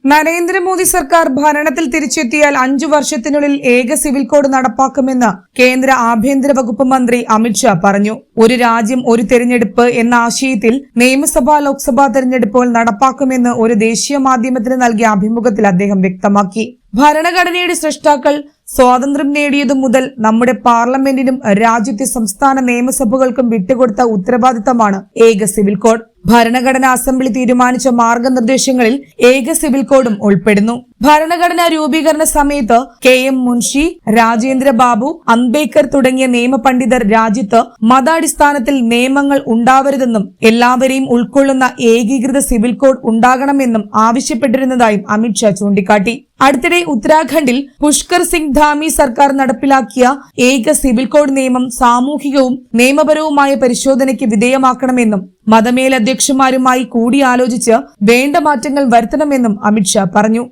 നരേന്ദ്രമോദി സർക്കാർ ഭരണത്തിൽ തിരിച്ചെത്തിയാൽ 5 വർഷത്തിനുള്ളിൽ ഏക സിവിൽ കോഡ് നടപ്പാക്കുമെന്ന് കേന്ദ്ര ആഭ്യന്തര വകുപ്പ് മന്ത്രി അമിത്ഷാ പറഞ്ഞു. ഒരു രാജ്യം ഒരു തെരഞ്ഞെടുപ്പ് എന്ന ആശയത്തിൽ നിയമസഭാ ലോക്സഭാ തെരഞ്ഞെടുപ്പുകൾ നടപ്പാക്കുമെന്ന് ഒരു ദേശീയ മാധ്യമത്തിന് നൽകിയ അഭിമുഖത്തിൽ അദ്ദേഹം വ്യക്തമാക്കി. ഭരണഘടനയുടെ സൃഷ്ടാക്കൾ സ്വാതന്ത്ര്യം നേടിയതു മുതൽ നമ്മുടെ പാർലമെന്റിനും രാജ്യത്തെ സംസ്ഥാന നിയമസഭകൾക്കും വിട്ടുകൊടുത്ത ഉത്തരവാദിത്തമാണ് ഏക സിവിൽ കോഡ്. ഭരണഘടനാ അസംബ്ലി തീരുമാനിച്ച മാർഗനിർദ്ദേശങ്ങളിൽ ഏക സിവിൽ കോഡും ഉൾപ്പെടുന്നു. ഭരണഘടനാ രൂപീകരണ സമയത്ത് KM മുൻഷി, രാജേന്ദ്ര ബാബു, അംബേദ്കർ തുടങ്ങിയ നിയമപണ്ഡിതർ രാജ്യത്ത് മതാടിസ്ഥാനത്തിൽ നിയമങ്ങൾ ഉണ്ടാവരുതെന്നും എല്ലാവരെയും ഉൾക്കൊള്ളുന്ന ഏകീകൃത സിവിൽ കോഡ് ഉണ്ടാകണമെന്നും ആവശ്യപ്പെട്ടിരുന്നതായും അമിത്ഷാ ചൂണ്ടിക്കാട്ടി. അടുത്തിടെ ഉത്തരാഖണ്ഡിൽ പുഷ്കർ സിംഗ് ധാമി സർക്കാർ നടപ്പിലാക്കിയ ഏക സിവിൽ കോഡ് നിയമം സാമൂഹികവും നിയമപരവുമായ പരിശോധനയ്ക്ക് വിധേയമാക്കണമെന്നും മതമേലധ്യക്ഷന്മാരുമായി കൂടിയാലോചിച്ച് വേണ്ട മാറ്റങ്ങൾ വരുത്തണമെന്നും അമിത്ഷാ പറഞ്ഞു.